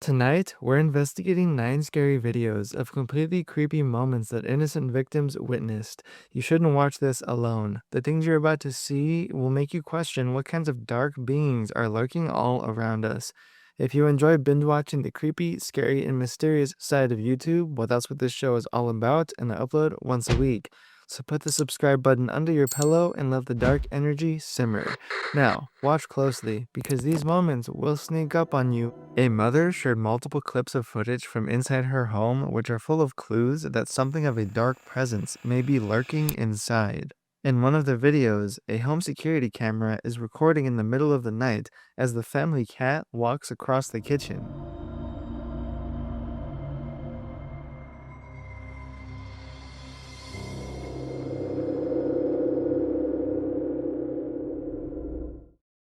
Tonight, we're investigating 9 scary videos of completely creepy moments that innocent victims witnessed. You shouldn't watch this alone. The things you're about to see will make you question what kinds of dark beings are lurking all around us. If you enjoy binge watching the creepy, scary, and mysterious side of YouTube, well, that's what this show is all about, and I upload once a week. So put the subscribe button under your pillow and let the dark energy simmer. Now, watch closely, because these moments will sneak up on you. A mother shared multiple clips of footage from inside her home, which are full of clues that something of a dark presence may be lurking inside. In one of the videos, a home security camera is recording in the middle of the night as the family cat walks across the kitchen.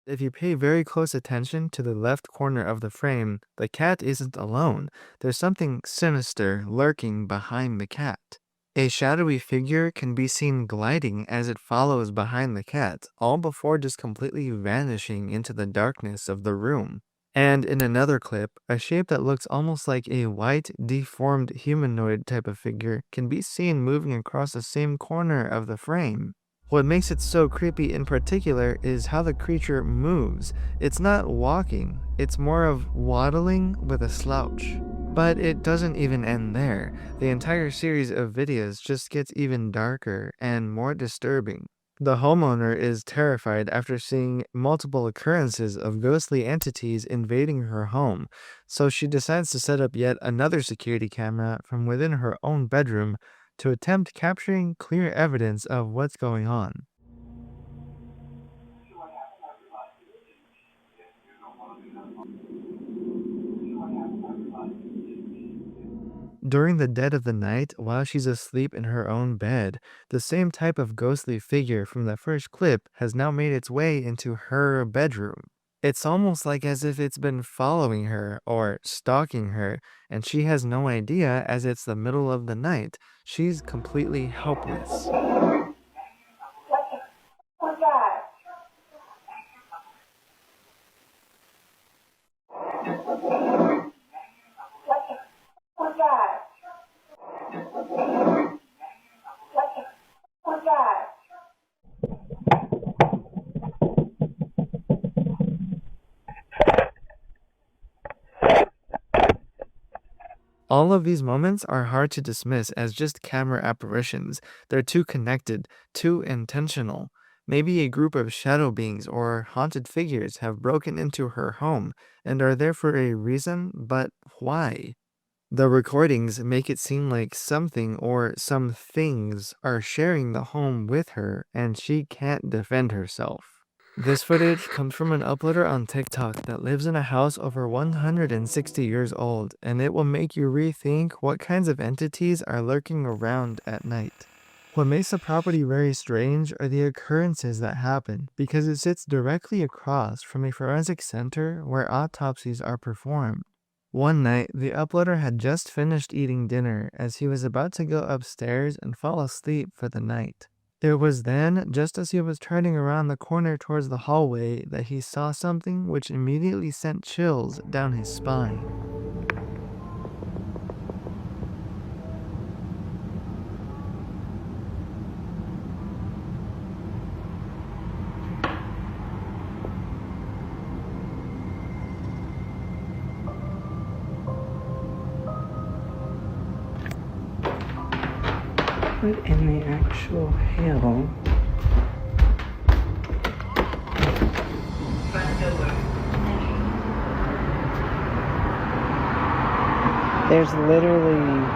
If you pay very close attention to the left corner of the frame, the cat isn't alone. There's something sinister lurking behind the cat. A shadowy figure can be seen gliding as it follows behind the cat, all before just completely vanishing into the darkness of the room. And in another clip, a shape that looks almost like a white, deformed humanoid type of figure can be seen moving across the same corner of the frame. What makes it so creepy in particular is how the creature moves. It's not walking, it's more of waddling with a slouch. But it doesn't even end there. The entire series of videos just gets even darker and more disturbing. The homeowner is terrified after seeing multiple occurrences of ghostly entities invading her home, so she decides to set up yet another security camera from within her own bedroom to attempt capturing clear evidence of what's going on. During the dead of the night, while she's asleep in her own bed, the same type of ghostly figure from the first clip has now made its way into her bedroom. It's almost like as if it's been following her or stalking her, and she has no idea as it's the middle of the night. She's completely helpless. What's that? What's that? What's that? All of these moments are hard to dismiss as just camera apparitions. They're too connected, too intentional. Maybe a group of shadow beings or haunted figures have broken into her home and are there for a reason, but why? The recordings make it seem like something or some things are sharing the home with her and she can't defend herself. This footage comes from an uploader on TikTok that lives in a house over 160 years old, and it will make you rethink what kinds of entities are lurking around at night. What makes the property very strange are the occurrences that happen, because it sits directly across from a forensic center where autopsies are performed. One night, the uploader had just finished eating dinner as he was about to go upstairs and fall asleep for the night. It was then, just as he was turning around the corner towards the hallway, that he saw something which immediately sent chills down his spine. What in the actual hell? There's literally...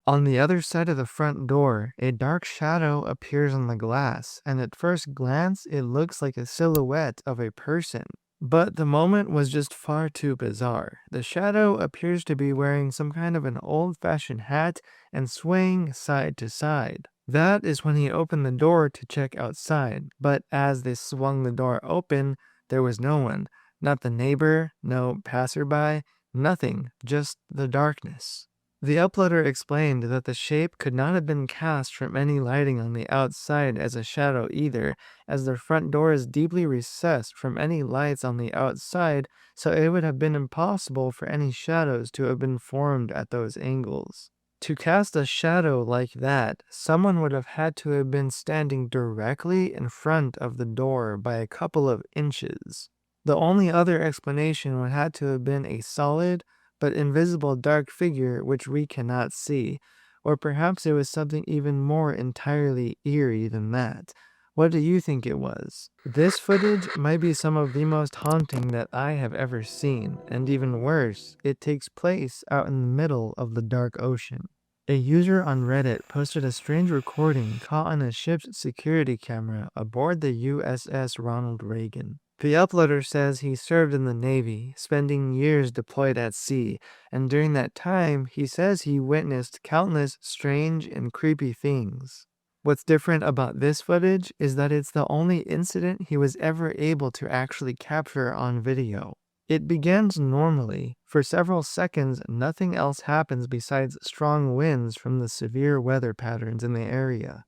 On the other side of the front door, a dark shadow appears on the glass, and at first glance, it looks like a silhouette of a person. But the moment was just far too bizarre. The shadow appears to be wearing some kind of an old-fashioned hat and swaying side to side. That is when he opened the door to check outside, but as they swung the door open, there was no one. Not the neighbor, no passerby, nothing, just the darkness. The uploader explained that the shape could not have been cast from any lighting on the outside as a shadow either, as their front door is deeply recessed from any lights on the outside, so it would have been impossible for any shadows to have been formed at those angles. To cast a shadow like that, someone would have had to have been standing directly in front of the door by a couple of inches. The only other explanation would have to have been a solid but invisible dark figure which we cannot see, or perhaps it was something even more entirely eerie than that. What do you think it was? This footage might be some of the most haunting that I have ever seen, and even worse, it takes place out in the middle of the dark ocean. A user on Reddit posted a strange recording caught on a ship's security camera aboard the USS Ronald Reagan. The uploader says he served in the Navy, spending years deployed at sea, and during that time, he says he witnessed countless strange and creepy things. What's different about this footage is that it's the only incident he was ever able to actually capture on video. It begins normally. For several seconds, nothing else happens besides strong winds from the severe weather patterns in the area.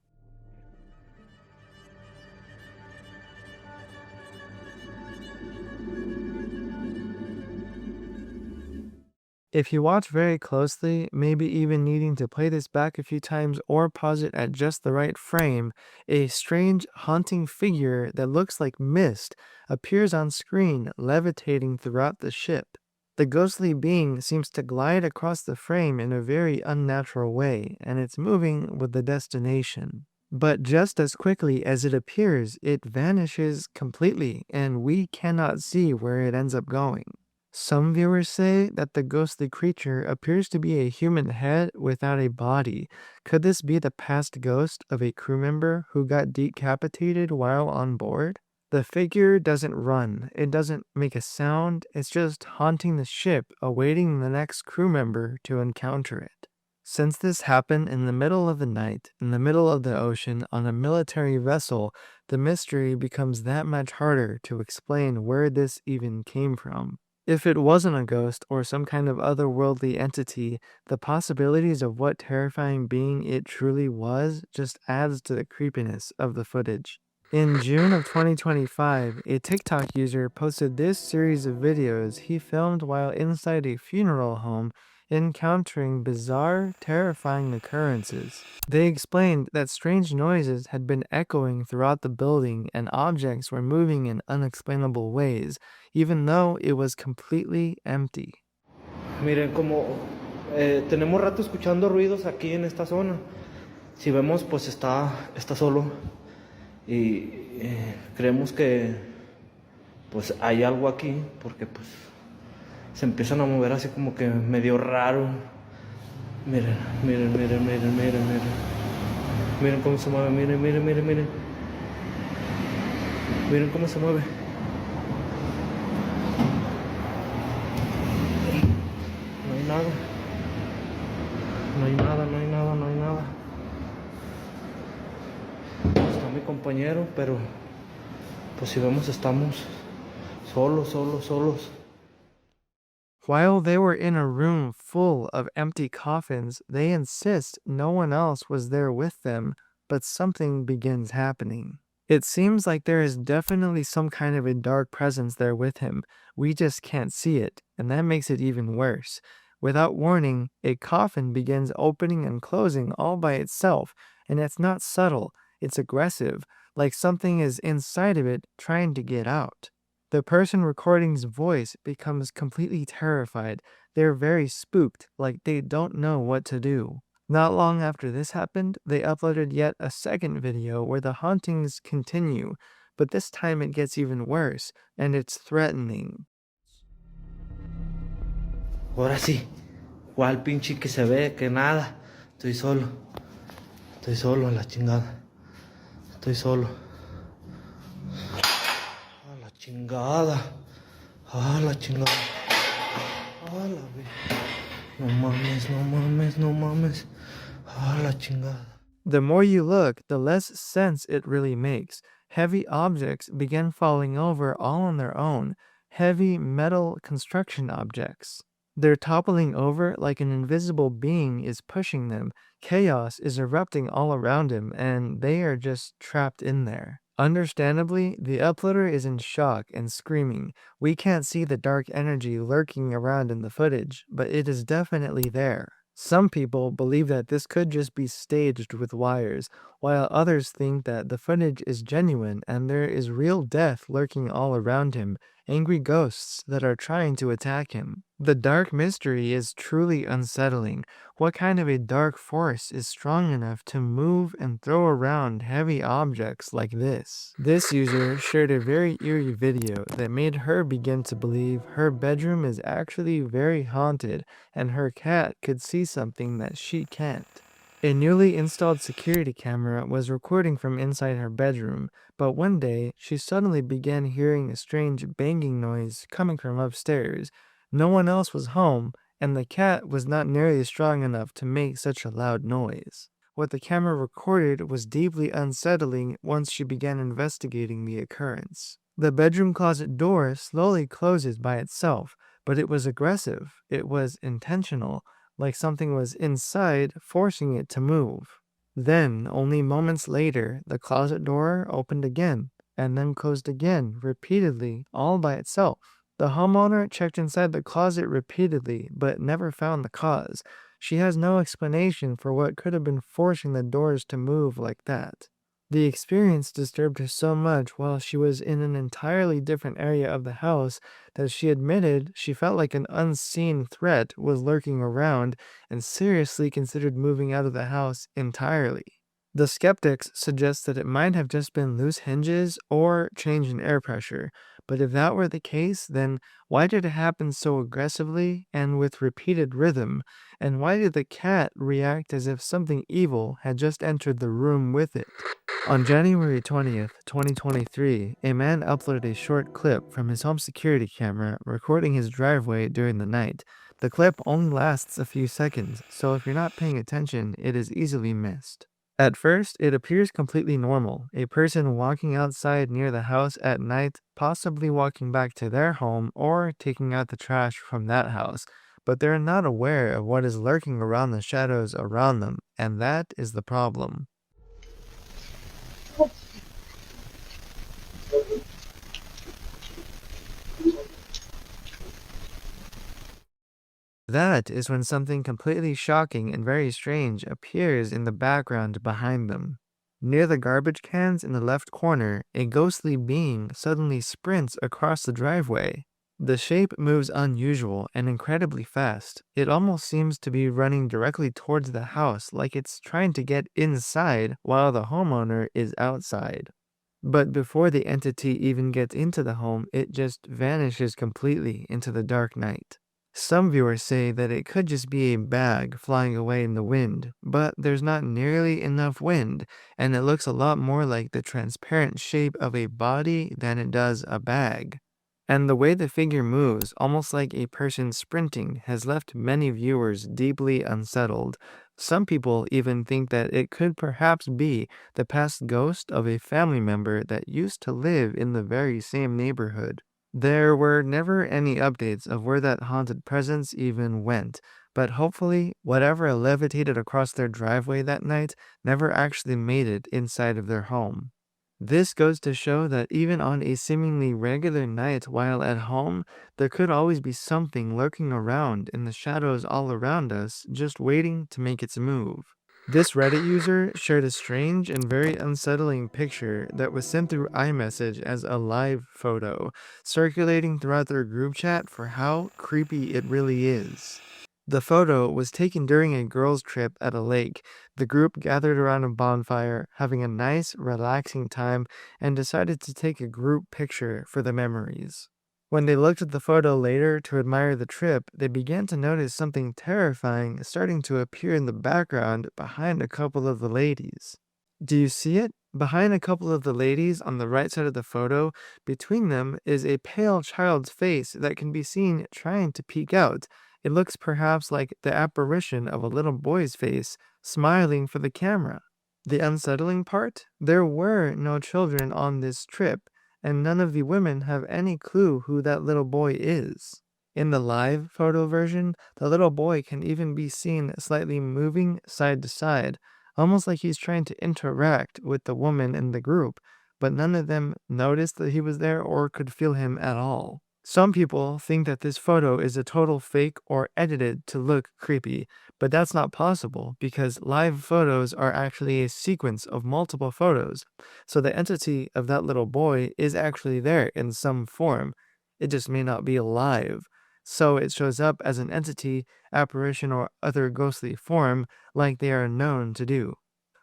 If you watch very closely, maybe even needing to play this back a few times or pause it at just the right frame, a strange, haunting figure that looks like mist appears on screen, levitating throughout the ship. The ghostly being seems to glide across the frame in a very unnatural way, and it's moving with the destination. But just as quickly as it appears, it vanishes completely, and we cannot see where it ends up going. Some viewers say that the ghostly creature appears to be a human head without a body. Could this be the past ghost of a crew member who got decapitated while on board? The figure doesn't run, it doesn't make a sound, it's just haunting the ship, awaiting the next crew member to encounter it. Since this happened in the middle of the night, in the middle of the ocean, on a military vessel, the mystery becomes that much harder to explain where this even came from. If it wasn't a ghost or some kind of otherworldly entity, the possibilities of what terrifying being it truly was just adds to the creepiness of the footage. In June of 2025, a TikTok user posted this series of videos he filmed while inside a funeral home, encountering bizarre, terrifying occurrences. They explained that strange noises had been echoing throughout the building and objects were moving in unexplainable ways, even though it was completely empty. Miren, como tenemos rato escuchando ruidos aquí en esta zona. Si vemos, pues está solo. Y creemos que pues hay algo aquí, porque pues se empiezan a mover así como que medio raro. Miren, miren, miren, miren, miren, miren. Miren cómo se mueve, miren, miren, miren, miren. Miren cómo se mueve. No hay nada. No hay nada, no hay nada, no hay nada. Está mi compañero, pero pues si vemos estamos solos. While they were in a room full of empty coffins, they insist no one else was there with them, but something begins happening. It seems like there is definitely some kind of a dark presence there with him. We just can't see it, and that makes it even worse. Without warning, a coffin begins opening and closing all by itself, and it's not subtle, it's aggressive, like something is inside of it trying to get out. The person recording's voice becomes completely terrified. They're very spooked, like they don't know what to do. Not long after this happened, they uploaded yet a second video where the hauntings continue, but this time it gets even worse, and it's threatening. Ahora sí, ¿cuál pinche que se ve? Que nada. Estoy solo a la chingada. Estoy solo. A la chingada. A la chingada. A la ve. No mames, no mames, no mames. A la chingada. The more you look, the less sense it really makes. Heavy objects begin falling over all on their own. Heavy metal construction objects. They're toppling over like an invisible being is pushing them. Chaos is erupting all around him, and they are just trapped in there. Understandably, the uploader is in shock and screaming. We can't see the dark energy lurking around in the footage, but it is definitely there. Some people believe that this could just be staged with wires, while others think that the footage is genuine and there is real death lurking all around him, angry ghosts that are trying to attack him. The dark mystery is truly unsettling. What kind of a dark force is strong enough to move and throw around heavy objects like this? This user shared a very eerie video that made her begin to believe her bedroom is actually very haunted and her cat could see something that she can't. A newly installed security camera was recording from inside her bedroom, but one day she suddenly began hearing a strange banging noise coming from upstairs. No one else was home, and the cat was not nearly strong enough to make such a loud noise. What the camera recorded was deeply unsettling once she began investigating the occurrence. The bedroom closet door slowly closes by itself, but it was aggressive. It was intentional, like something was inside forcing it to move. Then, only moments later, the closet door opened again, and then closed again, repeatedly, all by itself. The homeowner checked inside the closet repeatedly, but never found the cause. She has no explanation for what could have been forcing the doors to move like that. The experience disturbed her so much while she was in an entirely different area of the house that she admitted she felt like an unseen threat was lurking around and seriously considered moving out of the house entirely. The skeptics suggest that it might have just been loose hinges or change in air pressure, but if that were the case, then why did it happen so aggressively and with repeated rhythm? And why did the cat react as if something evil had just entered the room with it? On January 20th, 2023, a man uploaded a short clip from his home security camera recording his driveway during the night. The clip only lasts a few seconds, so if you're not paying attention, it is easily missed. At first, it appears completely normal. A person walking outside near the house at night, possibly walking back to their home or taking out the trash from that house. But they're not aware of what is lurking around the shadows around them, and that is the problem. That is when something completely shocking and very strange appears in the background behind them. Near the garbage cans in the left corner, a ghostly being suddenly sprints across the driveway. The shape moves unusual and incredibly fast. It almost seems to be running directly towards the house like it's trying to get inside while the homeowner is outside. But before the entity even gets into the home, it just vanishes completely into the dark night. Some viewers say that it could just be a bag flying away in the wind, but there's not nearly enough wind, and it looks a lot more like the transparent shape of a body than it does a bag. And the way the figure moves, almost like a person sprinting, has left many viewers deeply unsettled. Some people even think that it could perhaps be the past ghost of a family member that used to live in the very same neighborhood. There were never any updates of where that haunted presence even went, but hopefully, whatever levitated across their driveway that night never actually made it inside of their home. This goes to show that even on a seemingly regular night while at home, there could always be something lurking around in the shadows all around us, just waiting to make its move. This Reddit user shared a strange and very unsettling picture that was sent through iMessage as a live photo, circulating throughout their group chat for how creepy it really is. The photo was taken during a girls' trip at a lake. The group gathered around a bonfire, having a nice, relaxing time, and decided to take a group picture for the memories. When they looked at the photo later to admire the trip, they began to notice something terrifying starting to appear in the background behind a couple of the ladies. Do you see it? Behind a couple of the ladies on the right side of the photo, between them is a pale child's face that can be seen trying to peek out. It looks perhaps like the apparition of a little boy's face, smiling for the camera. The unsettling part? There were no children on this trip, and none of the women have any clue who that little boy is. In the live photo version, the little boy can even be seen slightly moving side to side, almost like he's trying to interact with the woman in the group, but none of them noticed that he was there or could feel him at all. Some people think that this photo is a total fake or edited to look creepy, but that's not possible because live photos are actually a sequence of multiple photos, so the entity of that little boy is actually there in some form. It just may not be alive. So it shows up as an entity, apparition, or other ghostly form like they are known to do.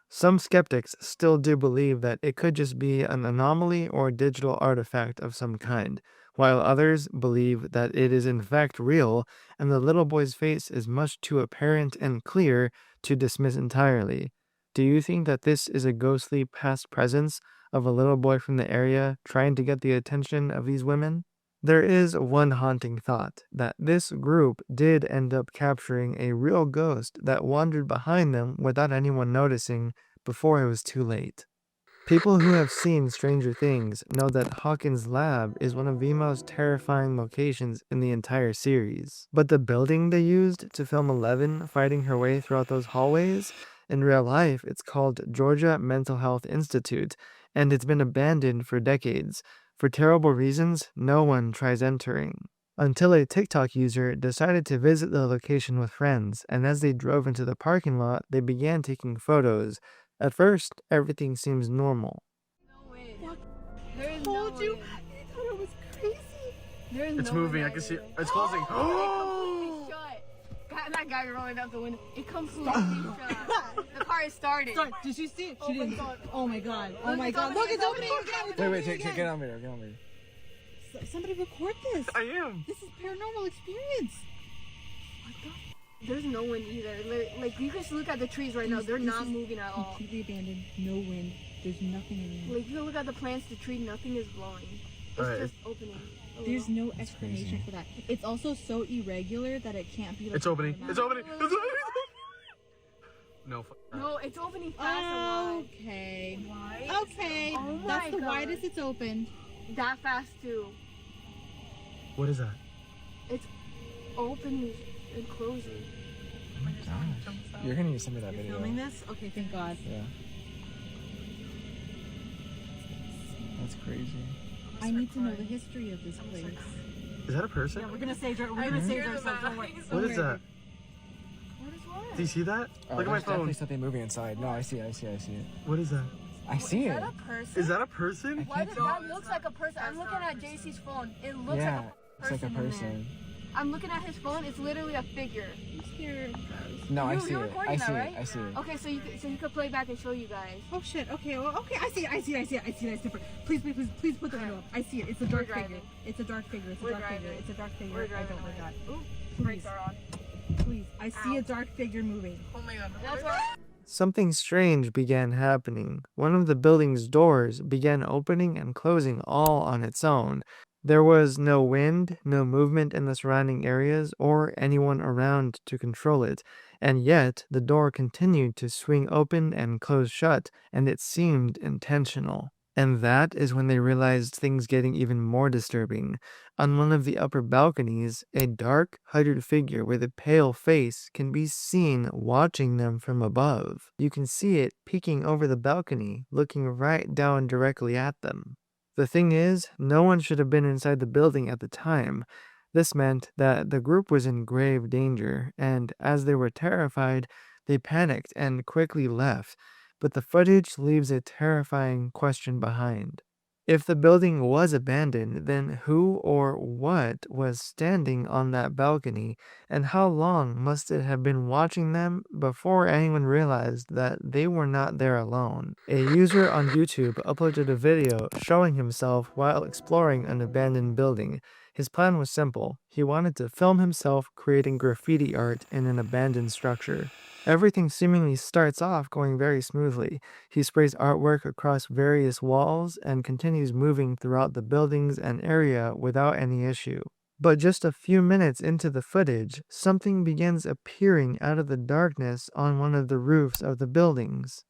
Some skeptics still do believe that it could just be an anomaly or digital artifact of some kind, while others believe that it is in fact real and the little boy's face is much too apparent and clear to dismiss entirely. Do you think that this is a ghostly past presence of a little boy from the area trying to get the attention of these women? There is one haunting thought that this group did end up capturing a real ghost that wandered behind them without anyone noticing before it was too late. People who have seen Stranger Things know that Hawkins' lab is one of the most terrifying locations in the entire series. But the building they used to film Eleven fighting her way throughout those hallways, in real life it's called Georgia Mental Health Institute, and it's been abandoned for decades. For terrible reasons, no one tries entering. Until a TikTok user decided to visit the location with friends, and as they drove into the parking lot, they began taking photos. At first, everything seems normal. No way. There is no way. You thought it was crazy. There is It's no moving. way I can see it. that It's closing. It completely shut. That guy rolling out the window. It completely shut. The car is started. Sorry, did you see it? She didn't. Oh my god. Oh Look, my it's god. opening, Look, it's it's opening opening. again. It's Wait, opening take again. get on video. Get on video. Somebody record this. I am. This is paranormal experience. There's no wind either. Like you can just look at the trees right now. They're This not is moving at all. Completely abandoned. No wind. There's nothing in there. Like you can look at the plants, the tree, nothing is blowing. It's Alright. just opening. There's no explanation for that. It's also so irregular that it can't be. Like, It's opening. It's opening. It's opening. No. No, it's opening fast and wide. Okay. Wide? Okay. Oh my That's the God. widest it's opened. That fast too. What is that? It's opening and closing. Oh my gosh. You're gonna need to send me that video. Filming this? Okay, thank God. Yeah. That's crazy. I need to know the history of this place. Is that a person? We're gonna save ourselves. Don't worry. What is that? What is what? Do you see that? Look at my phone. Definitely something moving inside. No, I see it. What is that? I see Is it. that a person? Is that a person? Why does that looks like a person? I'm looking at JC's phone. It looks Yeah, like a it's person. like a in person. there. I'm looking at his phone. It's literally a figure. I'm scared. No, I You- see you're it. recording I that, see right? it. I see it. Okay, so you could play back and show you guys. Oh shit. Okay. Well, okay. I see it. It's different. Please put the window up. I see it. It's a dark driving. figure. It's a dark figure. We're driving. It's a dark figure. We're I driving don't like away. that. Ooh, Please, brakes are on. please. I see a dark figure moving. Oh my god. That's why. Something strange began happening. One of the building's doors began opening and closing all on its own. There was no wind, no movement in the surrounding areas, or anyone around to control it, and yet the door continued to swing open and close shut, and it seemed intentional. And that is when they realized things getting even more disturbing. On one of the upper balconies, a dark, hooded figure with a pale face can be seen watching them from above. You can see it peeking over the balcony, looking right down directly at them. The thing is, no one should have been inside the building at the time. This meant that the group was in grave danger, and as they were terrified, they panicked and quickly left. But the footage leaves a terrifying question behind. If the building was abandoned, then who or what was standing on that balcony, and how long must it have been watching them before anyone realized that they were not there alone? A user on YouTube uploaded a video showing himself while exploring an abandoned building. His plan was simple. He wanted to film himself creating graffiti art in an abandoned structure. Everything seemingly starts off going very smoothly. He sprays artwork across various walls and continues moving throughout the buildings and area without any issue. But just a few minutes into the footage, something begins appearing out of the darkness on one of the roofs of the buildings.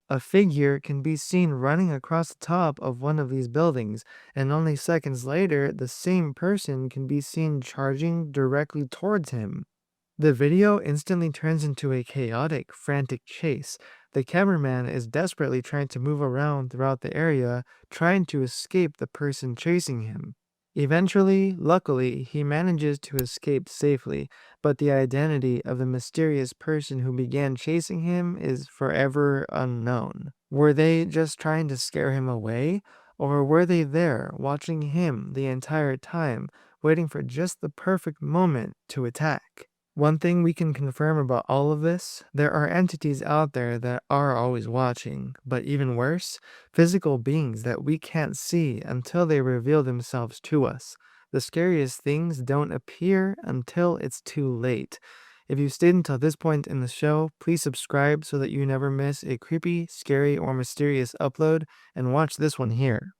A figure can be seen running across the top of one of these buildings, and only seconds later, the same person can be seen charging directly towards him. The video instantly turns into a chaotic, frantic chase. The cameraman is desperately trying to move around throughout the area, trying to escape the person chasing him. Eventually, luckily, he manages to escape safely, but the identity of the mysterious person who began chasing him is forever unknown. Were they just trying to scare him away, or were they there watching him the entire time, waiting for just the perfect moment to attack? One thing we can confirm about all of this, there are entities out there that are always watching, but even worse, physical beings that we can't see until they reveal themselves to us. The scariest things don't appear until it's too late. If you stayed until this point in the show, please subscribe so that you never miss a creepy, scary, or mysterious upload, and watch this one here.